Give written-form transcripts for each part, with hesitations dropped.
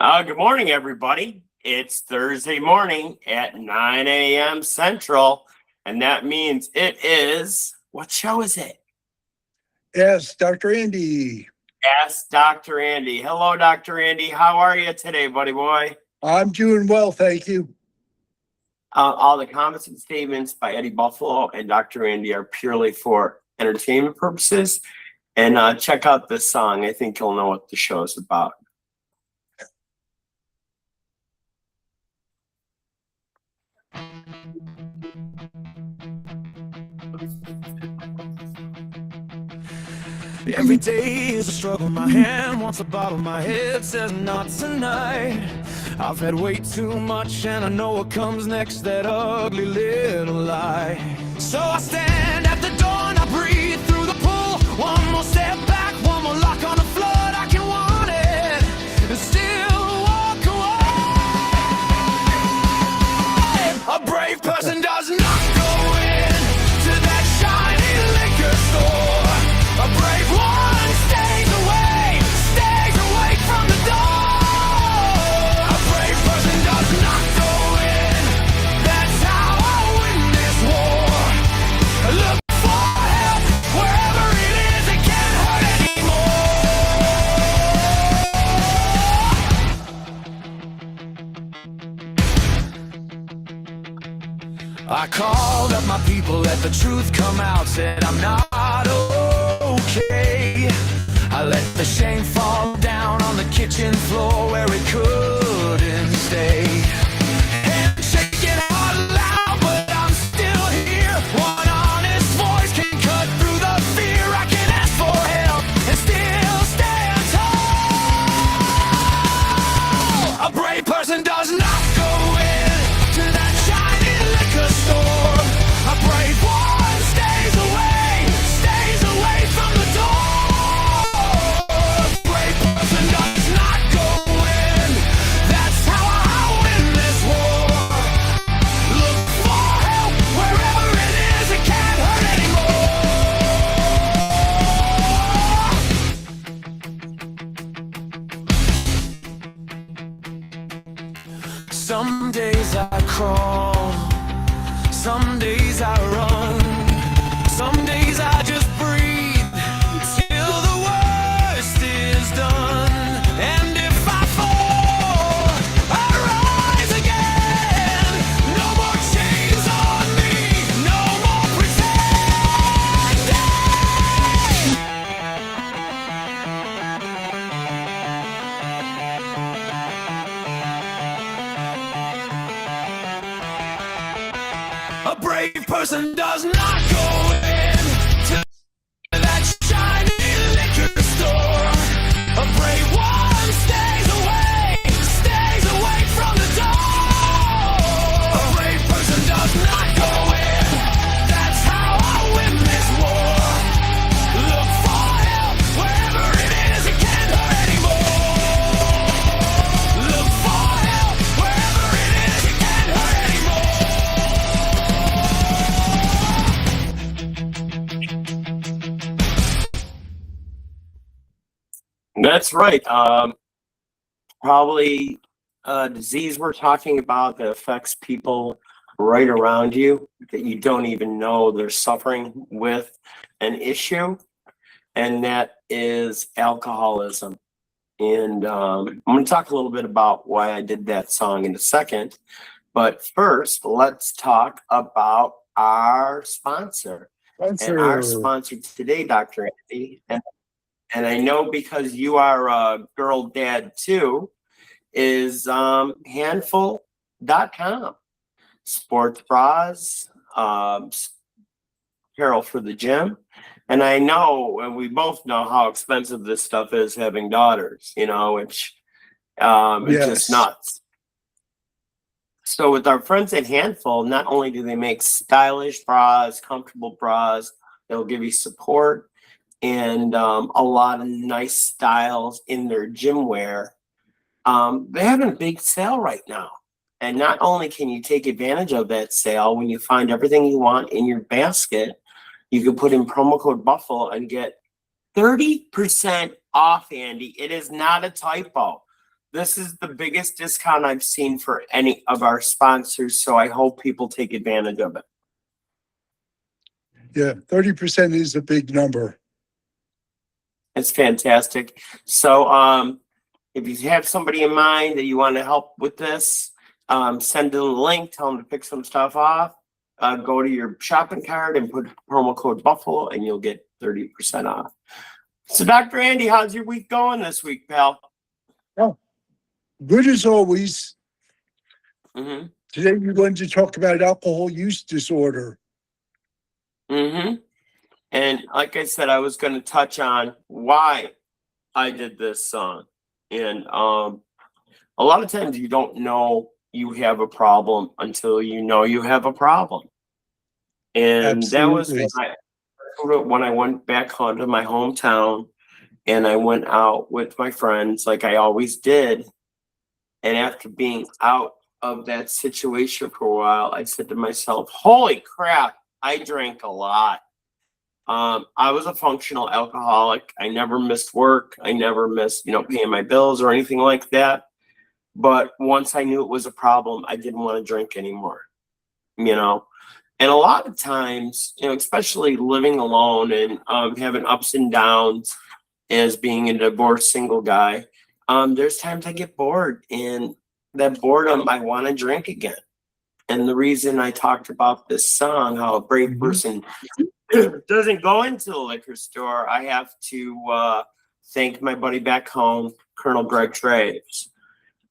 Good morning, everybody. It's Thursday morning at 9 a.m. Central, and that means it is, what show is it? Yes, Dr. Andy. Ask Dr. Andy. Hello, Dr. Andy. How are you today, buddy boy? I'm doing well, thank you. All the comments and statements by Eddie Buffalo and Dr. Andy are purely for entertainment purposes. And check out this song. I think you'll know what the show is about. Every day is a struggle. My hand wants a bottle, my head says not tonight. I've had way too much and I know what comes next, that ugly little lie. So I stand at the door and I breathe through the pool. One more step back, one more lock on the flood. I can want it and still walk away. A brave person does not go in to that shiny liquor store. A brave one stays away from the door. A brave person does not go in. That's how I win this war. Look for help wherever it is. It can't hurt anymore. I called up my people, let the truth come out. Said I'm not okay. I let the shame fall down on the kitchen floor where it couldn't stay. Shaking out loud, but I'm still here. One honest voice can cut through the fear. I can ask for help and still stand tall. A brave person does not go in to that shiny liquor store. A brave one stays away from the door. A brave person does not go in. That's how I win this war. Look for help wherever it is. It can't hurt anymore. Some days I crawl, some days I run, some days I just breathe till the worst is done. And if I fall, I rise again. No more chains on me, no more pretending. A brave person does not go in to that shiny liquor store. A brave one stays away from the door. A brave person does not go in. That's how I win this war. Look for help wherever it is. It can't hurt anymore. Look for help wherever it is. It can't hurt anymore. That's right. Probably a disease we're talking about that affects people right around you that you don't even know they're suffering with an issue, and that is alcoholism. And I'm going to talk a little bit about why I did that song in a second. But first, let's talk about our sponsor. And our sponsor today, Dr. Andy, and I know because you are a girl dad too, is handful.com. Sports bras, apparel for the gym. And I know, and we both know how expensive this stuff is having daughters, which it's just nuts. So with our friends at Handful, not only do they make stylish bras, comfortable bras, they'll give you support and a lot of nice styles in their gym wear. They're having a big sale right now. And not only can you take advantage of that sale when you find everything you want in your basket, you can put in promo code Buffalo and get 30% off, Andy. It is not a typo. This is the biggest discount I've seen for any of our sponsors, so I hope people take advantage of it. Yeah, 30% is a big number. It's fantastic. So if you have somebody in mind that you want to help with this, send them a link, tell them to pick some stuff off. Go to your shopping cart and put promo code Buffalo and you'll get 30% off. So Dr. Andy, how's your week going this week, pal? Good as always. Mm-hmm. Today we're going to talk about alcohol use disorder. Mm-hmm. And like I said, I was going to touch on why I did this song. And a lot of times you don't know you have a problem until you know you have a problem. And that was when I went back home to my hometown and I went out with my friends like I always did. And after being out of that situation for a while, I said to myself, holy crap, I drank a lot. I was a functional alcoholic. I never missed work. I never missed, paying my bills or anything like that. But once I knew it was a problem, I didn't want to drink anymore, And a lot of times, especially living alone and having ups and downs as being a divorced single guy, there's times I get bored, and that boredom, I want to drink again. And the reason I talked about this song, how a brave person doesn't go into the liquor store, I have to thank my buddy back home, Colonel Greg Traves.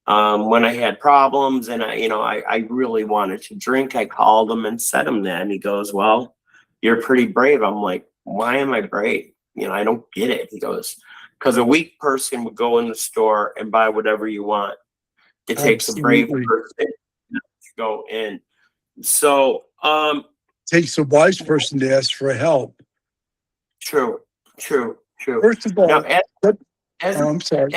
When I had problems and I really wanted to drink, I called him and said him that, and he goes, well, you're pretty brave. I'm like, why am I brave? I don't get it. He goes, because a weak person would go in the store and buy whatever you want. It takes a brave person to go in. So, takes a wise person to ask for help. True. First of all, Now, I'm sorry.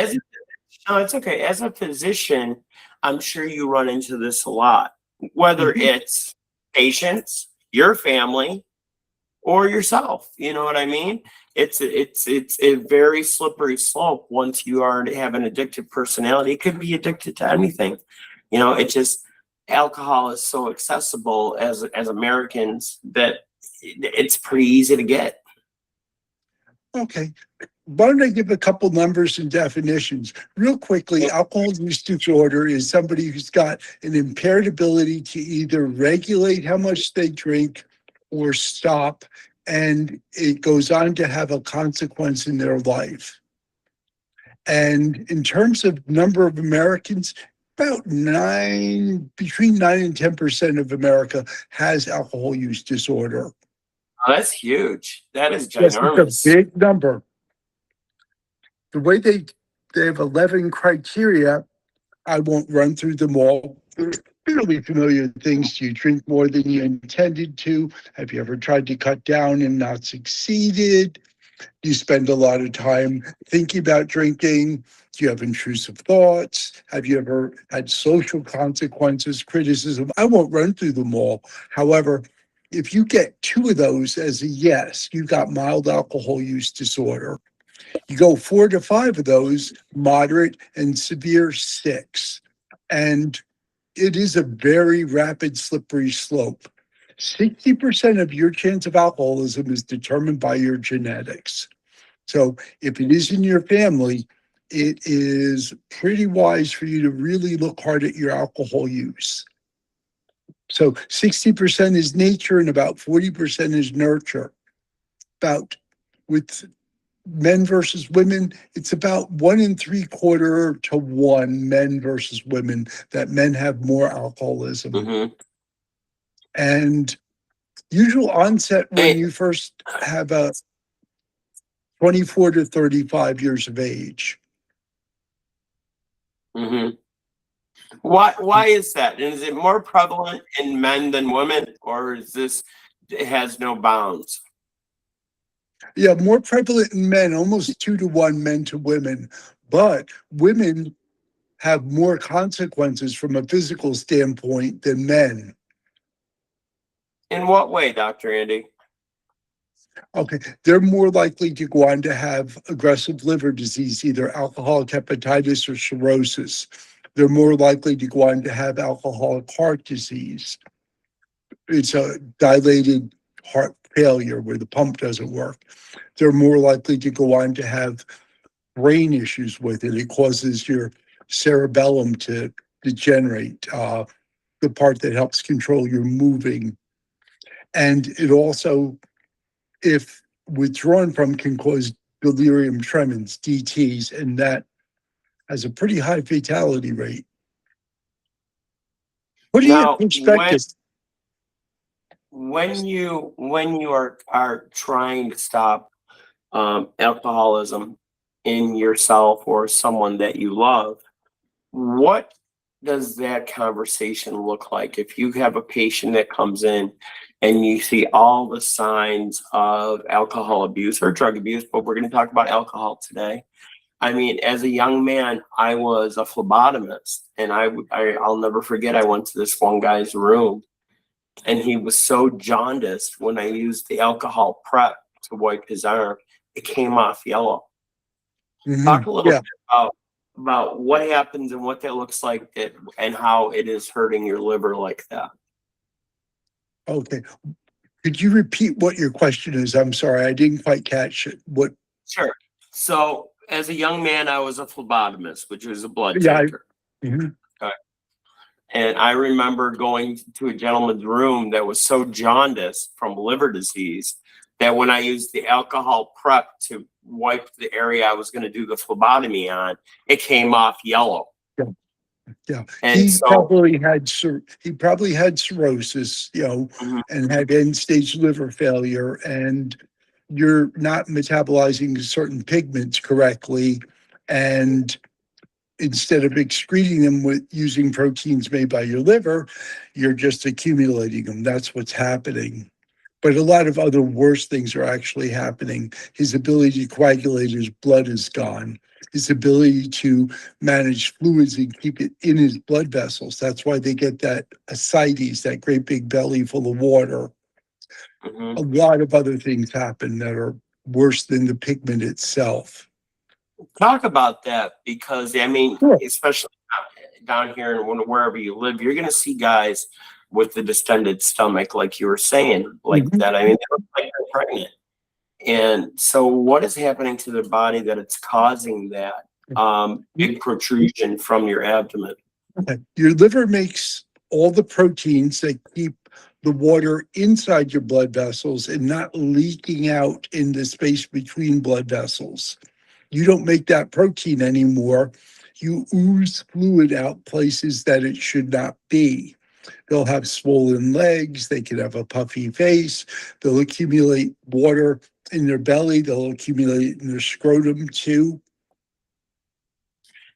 No, it's okay. As a physician, I'm sure you run into this a lot, whether it's patients, your family, or yourself. You know what I mean? It's a very slippery slope once you already have an addictive personality. It could be addicted to anything. It just, alcohol is so accessible as Americans that it's pretty easy to get. Okay. Why don't I give a couple numbers and definitions? Real quickly, alcohol use disorder is somebody who's got an impaired ability to either regulate how much they drink or stop, and it goes on to have a consequence in their life. And in terms of number of Americans, about between 9 and 10% of America has alcohol use disorder. Oh, that's huge. That is Yes, ginormous. it's a big number. The way they have 11 criteria, I won't run through them all. They're fairly familiar things. Do you drink more than you intended to? Have you ever tried to cut down and not succeeded? Do you spend a lot of time thinking about drinking? Do you have intrusive thoughts? Have you ever had social consequences, criticism? I won't run through them all. However, if you get 2 of those as a yes, you've got mild alcohol use disorder. You go 4 to 5 of those, moderate, and severe 6. And it is a very rapid, slippery slope. 60% of your chance of alcoholism is determined by your genetics. So if it is in your family, it is pretty wise for you to really look hard at your alcohol use. So 60% is nature and about 40% is nurture. With men versus women, it's about 1 3/4 to 1 men versus women that men have more alcoholism. Mm-hmm. And usual onset when you first have a 24 to 35 years of age. Mm-hmm. Why is that? And is it more prevalent in men than women, or it has no bounds? Yeah, more prevalent in men, almost 2 to 1 men to women. But women have more consequences from a physical standpoint than men. In what way, Dr. Andy? Okay, they're more likely to go on to have aggressive liver disease, either alcoholic hepatitis or cirrhosis. They're more likely to go on to have alcoholic heart disease. It's a dilated heart failure where the pump doesn't work. They're more likely to go on to have brain issues with it. It causes your cerebellum to degenerate, the part that helps control your moving. And it also, if withdrawn from, can cause delirium tremens, DTs, and that has a pretty high fatality rate. What do you Now, perspective? when you are trying to stop alcoholism in yourself or someone that you love, what does that conversation look like? If you have a patient that comes in and you see all the signs of alcohol abuse or drug abuse, but we're going to talk about alcohol today. I mean, as a young man, I was a phlebotomist, and I'll never forget. I went to this one guy's room, and he was so jaundiced when I used the alcohol prep to wipe his arm, it came off yellow. Talk a little Yeah. bit about what happens and what that looks like, and how it is hurting your liver like that. Okay. Could you repeat what your question is? I'm sorry, I didn't quite catch it. What? Sure. So as a young man, I was a phlebotomist, which is a blood Yeah. taker. And I remember going to a gentleman's room that was so jaundiced from liver disease that when I used the alcohol prep to wipe the area I was going to do the phlebotomy on, it came off yellow. Yeah, And he so probably had cirrhosis, Mhm. and had end-stage liver failure, and you're not metabolizing certain pigments correctly, and instead of excreting them with using proteins made by your liver, you're just accumulating them. That's what's happening. But a lot of other worse things are actually happening. His ability to coagulate his blood is gone. His ability to manage fluids and keep it in his blood vessels. That's why they get that ascites, that great big belly full of water. Mhm. A lot of other things happen that are worse than the pigment itself. Talk about that, because I mean, Sure. especially down here and wherever you live, you're going to see guys with the distended stomach, like you were saying, like Mhm. that. I mean, they look like they're pregnant. And so, what is happening to their body that it's causing that big protrusion from your abdomen? Okay. Your liver makes all the proteins that keep the water inside your blood vessels and not leaking out in the space between blood vessels. You don't make that protein anymore. You ooze fluid out places that it should not be. They'll have swollen legs. They can have a puffy face. They'll accumulate water in their belly. They'll accumulate in their scrotum too.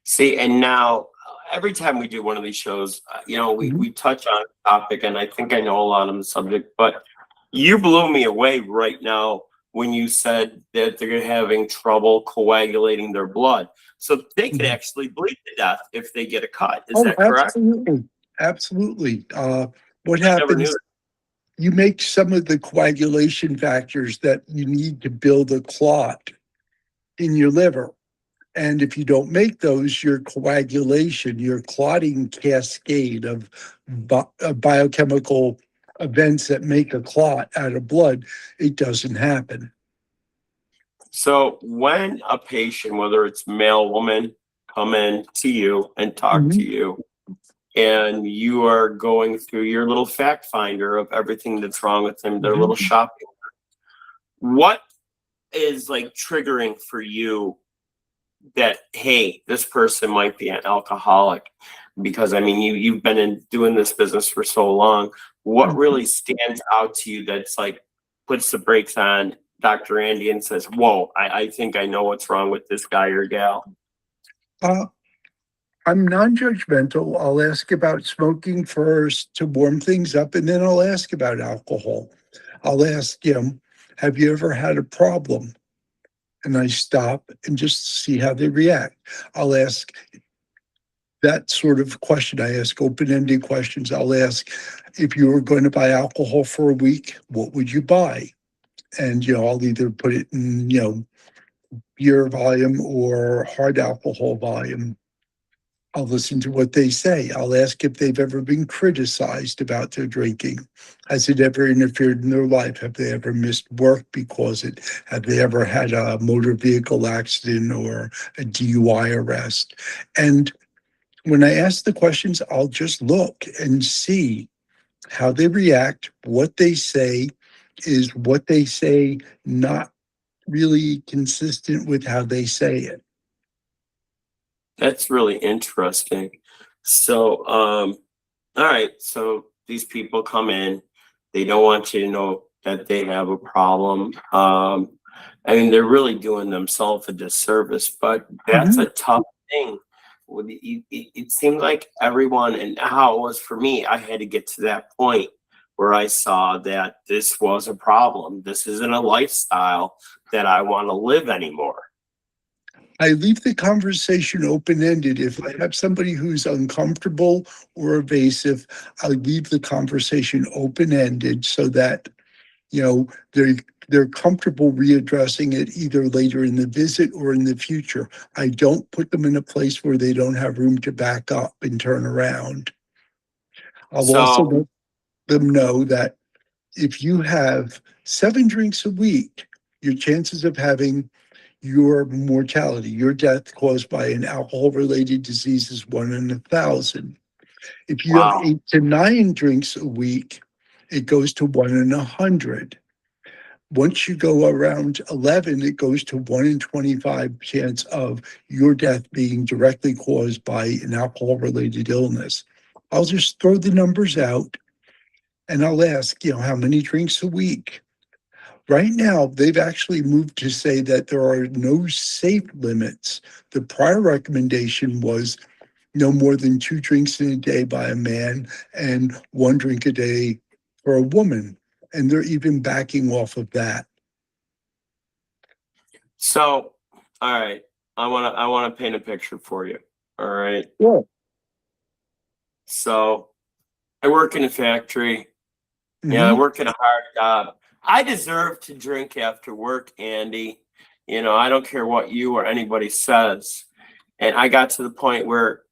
See, and now every time we do one of these shows, we touch on a topic, and I think I know a lot on the subject, but you blew me away right now when you said that they're having trouble coagulating their blood. So they could actually bleed to death if they get a cut. Is that correct? Absolutely. Absolutely. What I never knew happens? You make some of the coagulation factors that you need to build a clot in your liver. And if you don't make those, your coagulation, your clotting cascade of biochemical events that make a clot out of blood, it doesn't happen. So when a patient, whether it's male, woman, come in to you and talk to you, and you are going through your little fact finder of everything that's wrong with them, their little shopping, what is like triggering for you that, hey, this person might be an alcoholic? Because I mean, you've been doing this business for so long. What really stands out to you that's like puts the brakes on Dr. Andy and says, whoa, I think I know what's wrong with this guy or gal? I'm non-judgmental. I'll ask about smoking first to warm things up, and then I'll ask about alcohol. I'll ask him, have you ever had a problem? And I stop and just see how they react. I'll ask that sort of question. I ask open-ended questions. I'll ask, if you were going to buy alcohol for a week, what would you buy? And, I'll either put it in, beer volume or hard alcohol volume. I'll listen to what they say. I'll ask if they've ever been criticized about their drinking. Has it ever interfered in their life? Have they ever missed work because it? Have they ever had a motor vehicle accident or a DUI arrest? And when I ask the questions, I'll just look and see how they react. What they say is what they say, not really consistent with how they say it. That's really interesting. So, all right. So these people come in, they don't want you to know that they have a problem. I mean, they're really doing themselves a disservice, but that's a tough thing. It seemed like everyone, and how it was for me, I had to get to that point where I saw that this was a problem. This isn't a lifestyle that I want to live anymore. I leave the conversation open-ended. If I have somebody who's uncomfortable or evasive, I leave the conversation open-ended so that, they're comfortable readdressing it either later in the visit or in the future. I don't put them in a place where they don't have room to back up and turn around. I'll also let them know that if you have 7 drinks a week, your chances of having your mortality, your death caused by an alcohol-related disease is 1 in 1,000. If you have 8 to 9 drinks a week, it goes to 1 in 100. Once you go around 11, it goes to 1 in 25 chance of your death being directly caused by an alcohol-related illness. I'll just throw the numbers out and I'll ask, how many drinks a week? Right now, they've actually moved to say that there are no safe limits. The prior recommendation was no more than 2 drinks in a day by a man and 1 drink a day for a woman. And they're even backing off of that. So, all right, I want to paint a picture for you. All right. Yeah. So, I work in a factory. Yeah, I work in a hard job. I deserve to drink after work, Andy. I don't care what you or anybody says. And I got to the point where,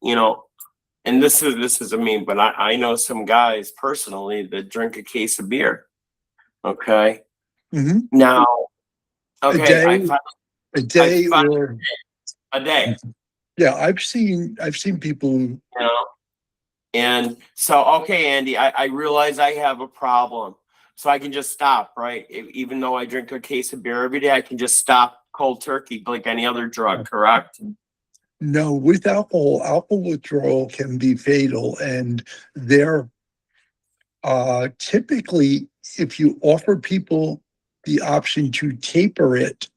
and this is a meme, but I know some guys personally that drink a case of beer. Okay. Now, okay, a day or a day. Yeah, I've seen people. And so, okay, Andy, I realize I have a problem. So I can just stop, right? Even though I drink a case of beer every day, I can just stop cold turkey like any other drug, correct? No, with alcohol withdrawal can be fatal. And they're typically, if you offer people the option to taper it,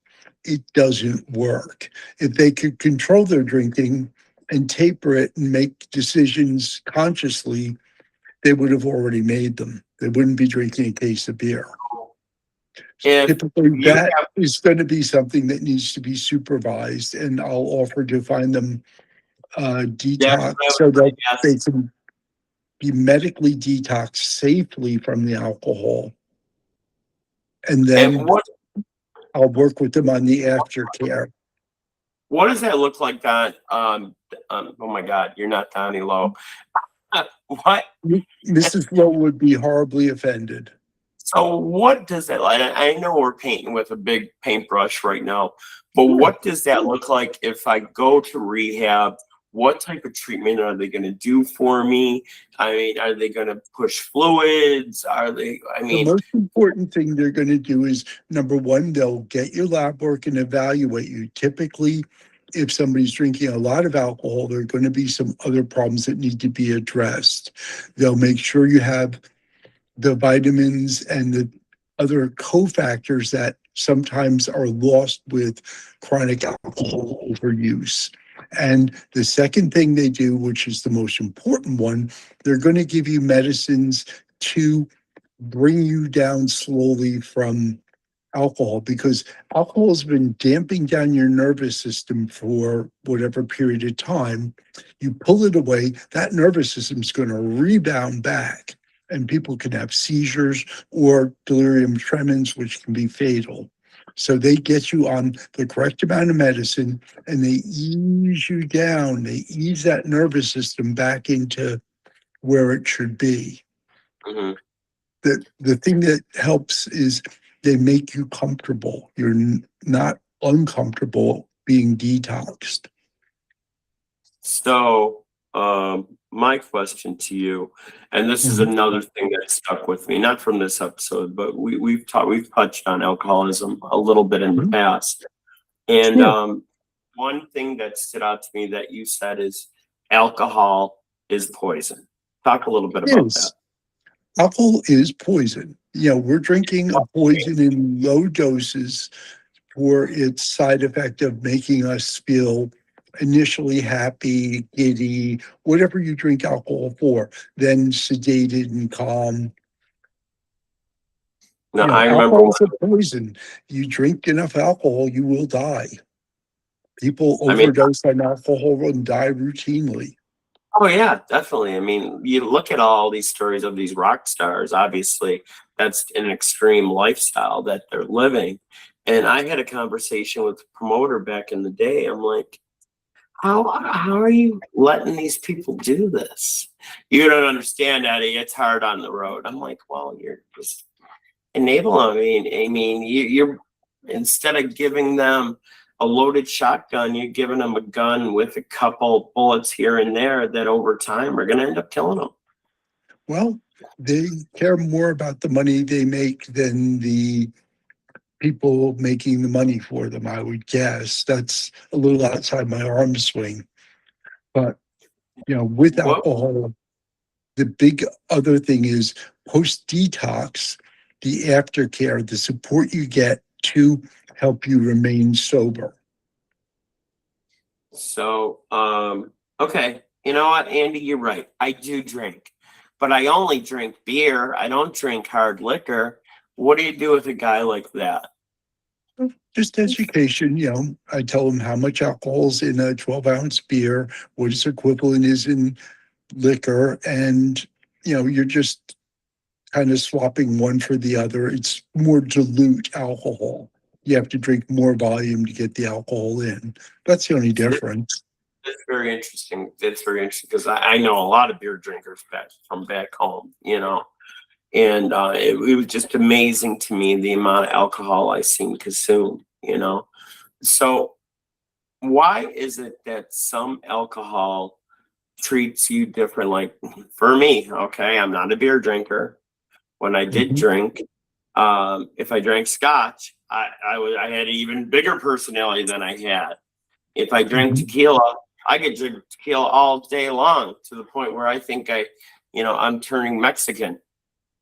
it doesn't work. If they could control their drinking and taper it and make decisions consciously, they would have already made them. They wouldn't be drinking a case of beer. Typically, that is going to be something that needs to be supervised, and I'll offer to find them detox so that they can be medically detoxed safely from the alcohol. And then I'll work with them on the aftercare. What does that look like, Don? Oh my God, you're not Donnie Lowe. What? Mrs. Lowe would be horribly offended. So what does that like? I know we're painting with a big paintbrush right now, but what does that look like if I go to rehab? What type of treatment are they going to do for me? I mean, are they going to push fluids? The most important thing they're going to do is, number one, they'll get your lab work and evaluate you. Typically, if somebody's drinking a lot of alcohol, there are going to be some other problems that need to be addressed. They'll make sure you have the vitamins and the other cofactors that sometimes are lost with chronic alcohol overuse. And the second thing they do, which is the most important one, they're going to give you medicines to bring you down slowly from alcohol, because alcohol has been damping down your nervous system for whatever period of time. You pull it away, that nervous system is going to rebound back. and people can have seizures or delirium tremens, which can be fatal. So they get you on the correct amount of medicine and they ease you down. They ease that nervous system back into where it should be. Mhm. The thing that helps is they make you comfortable. You're not uncomfortable being detoxed. So, my question to you, and this is Mhm. another thing that stuck with me, not from this episode, but we've touched on alcoholism a little bit in the Mhm. past. And Sure. one thing that stood out to me that you said is alcohol is poison. Talk a little bit about that. Yes, alcohol is poison. We're drinking a poison in low doses for its side effect of making us feel initially happy, giddy, whatever you drink alcohol for, then sedated and calm. Now, I remember Alcohol when, is a poison. You drink enough alcohol, you will die. People I mean, overdose on alcohol and die routinely. oh yeah, definitely. I mean, you look at all these stories of these rock stars, obviously that's an extreme lifestyle that they're living. And I had a conversation with the promoter back in the day. I'm like, how are you letting these people do this? You don't understand, Eddie. It's hard on the road. I'm like, well, you're just enabling. I mean, you're instead of giving them a loaded shotgun, you're giving them a gun with a couple bullets here and there that over time are going to end up killing them. Well, they care more about the money they make than the people making the money for them, I would guess. That's a little outside my arm swing. But, with What? alcohol, the big other thing is post detox, the aftercare, the support you get to help you remain sober. So, okay. You know what, Andy, you're right. I do drink, but I only drink beer. I don't drink hard liquor. What do you do with a guy like that? Just education, I tell them how much alcohol's in a 12-ounce beer, what its equivalent is in liquor, and you're just kind of swapping one for the other. It's more dilute alcohol. You have to drink more volume to get the alcohol in. That's the only difference. That's very interesting. That's very interesting because I know a lot of beer drinkers from back home, and it was just amazing to me the amount of alcohol I seen consumed. So why is it that some alcohol treats you different? Like for me, okay, I'm not a beer drinker. When I did Mhm. drink, if I drank scotch, I had an even bigger personality than I had. If I drank Mhm. tequila, I could drink tequila all day long to the point where I think I'm turning Mexican.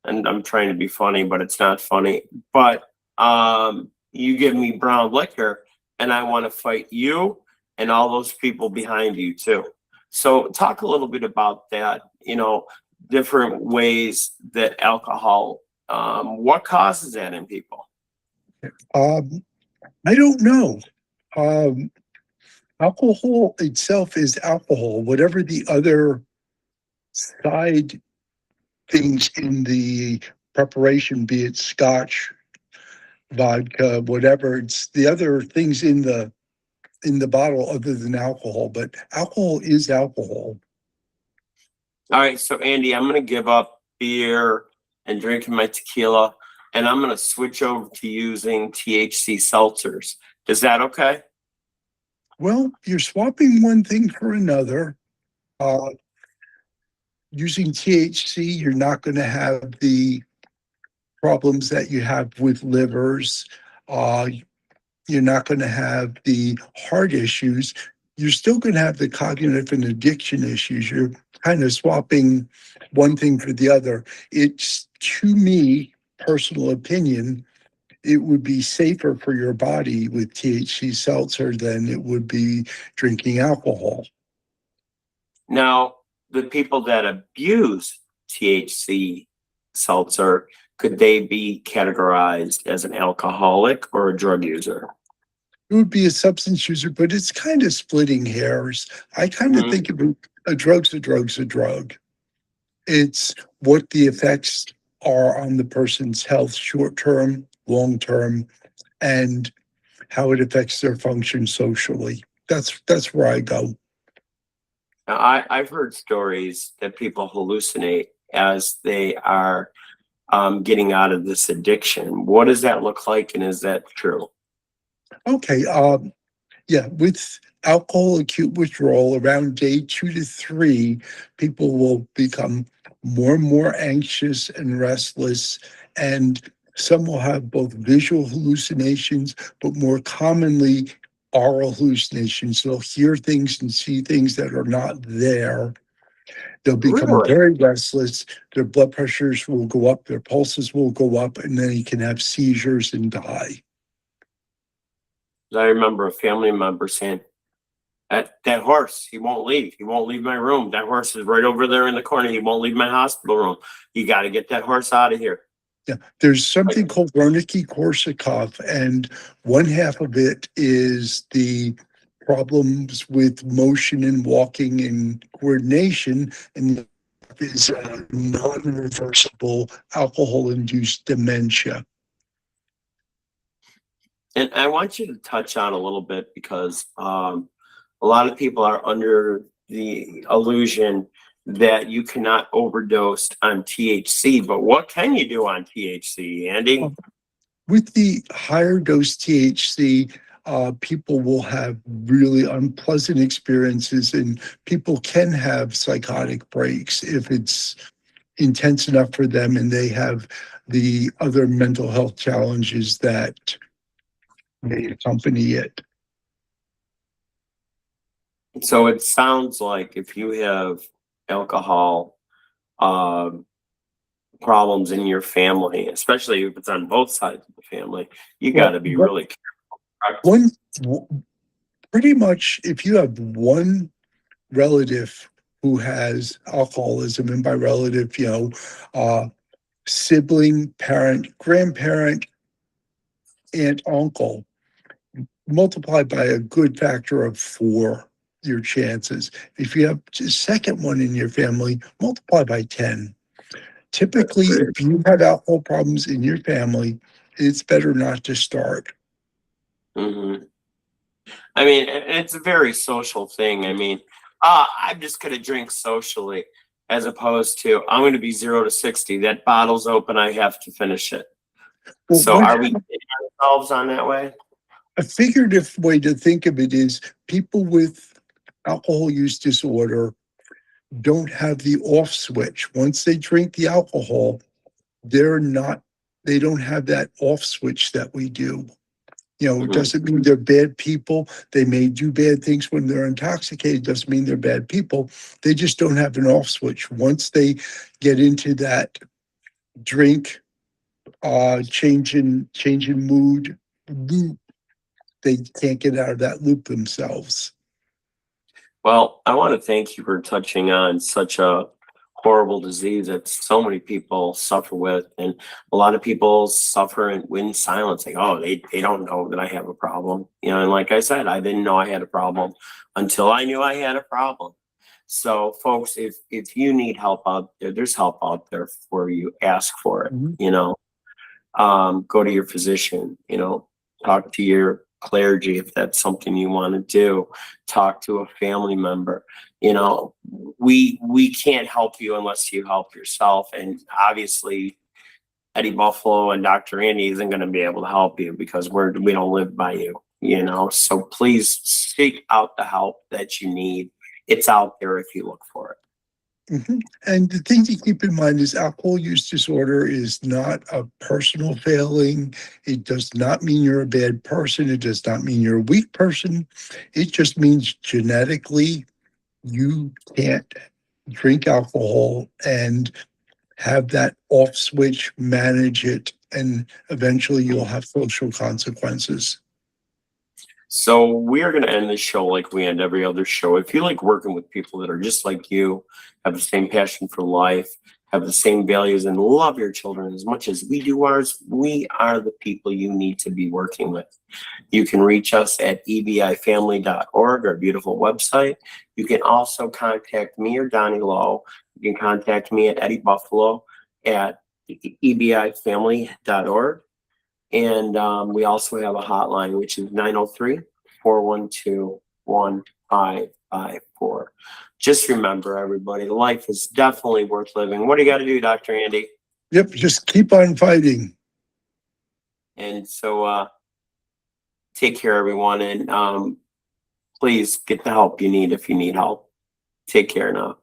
And I'm trying to be funny, but it's not funny. But you give me brown liquor, and I want to fight you and all those people behind you too. So talk a little bit about that. Different ways that alcohol. What causes that in people? Um, I don't know. Um, Alcohol itself is alcohol. Whatever the other side things in the preparation, be it scotch, vodka, whatever, it's the other things in the bottle other than alcohol. But alcohol is alcohol. All right, so Andy, I'm gonna give up beer and drinking my tequila, and I'm gonna switch over to using THC seltzers. Is that okay? Well, you're swapping one thing for another. Uh, Using THC, you're not going to have the problems that you have with livers. Uh, you're not going to have the heart issues. You're still going to have the cognitive and addiction issues. You're kind of swapping one thing for the other. It's, to me, personal opinion, it would be safer for your body with THC seltzer than it would be drinking alcohol. Now, the people that abuse THC seltzer, could they be categorized as an alcoholic or a drug user? It would be a substance user, but it's kind of splitting hairs. I kind of Mhm. think of a drug's a drug's a drug. It's what the effects are on the person's health, short-term, long-term, and how it affects their function socially. That's where I go. Now, I've heard stories that people hallucinate as they are getting out of this addiction. What does that look like, and is that true? Okay, yeah, with alcohol acute withdrawal, around day 2 to 3, people will become more and more anxious and restless, and some will have both visual hallucinations, but more commonly oral hallucinations. They'll hear things and see things that are not there. They'll become Really? very restless. Their blood pressures will go up, their pulses will go up, and then you can have seizures and die. I remember a family member saying, that horse, he won't leave. He won't leave my room. That horse is right over there in the corner. He won't leave my hospital room. You got to get that horse out of here. Yeah, there's something called Wernicke-Korsakoff, and one half of it is the problems with motion and walking and coordination, and the other is non-reversible alcohol-induced dementia. And I want you to touch on a little bit because a lot of people are under the illusion that you cannot overdose on THC, but what can you do on THC, Andy? With the higher dose THC, people will have really unpleasant experiences, and people can have psychotic breaks if it's intense enough for them and they have the other mental health challenges that may accompany it. So it sounds like if you have alcohol problems in your family, especially if it's on both sides of the family, you got to be really careful. Pretty much, if you have one relative who has alcoholism, and by relative, sibling, parent, grandparent, aunt, uncle, multiplied by a good factor of 4 your chances. If you have a second one in your family, multiply by 10. Typically, if you have alcohol problems in your family, it's better not to start. Mm-hmm. I mean, it's a very social thing. I mean, I'm just going to drink socially as opposed to I'm going to be 0 to 60. That bottle's open. I have to finish it. Well, so are we getting ourselves on that way? A figurative way to think of it is people with alcohol use disorder don't have the off switch. Once they drink the alcohol, they don't have that off switch that we do. It doesn't mean they're bad people. They may do bad things when they're intoxicated. It doesn't mean they're bad people. They just don't have an off switch. Once they get into that drink, change in mood loop, they can't get out of that loop themselves. Well, I want to thank you for touching on such a horrible disease that so many people suffer with. And a lot of people suffer in silence, like, oh, they don't know that I have a problem. And like I said, I didn't know I had a problem until I knew I had a problem. So folks, if you need help out there, there's help out there for you. Ask for it. Go to your physician, talk to your clergy if that's something you want to do. Talk to a family member. We can't help you unless you help yourself. And obviously Eddie Buffalo and Dr. Andy isn't going to be able to help you because we don't live by you, so please seek out the help that you need. It's out there if you look for it. And the thing to keep in mind is alcohol use disorder is not a personal failing. It does not mean you're a bad person. It does not mean you're a weak person. It just means genetically you can't drink alcohol and have that off switch, manage it, and eventually you'll have social consequences. So we are going to end this show like we end every other show. If you like working with people that are just like you, have the same passion for life, have the same values, and love your children as much as we do ours, we are the people you need to be working with. You can reach us at ebifamily.org, our beautiful website. You can also contact me or Donnie Lowe you can contact me at Eddie Buffalo at ebifamily.org. And we also have a hotline, which is 903-412-1554. Just remember, everybody, life is definitely worth living. What do you got to do, Dr. Andy? Yep, just keep on fighting. And so take care, everyone. And please get the help you need if you need help. Take care now.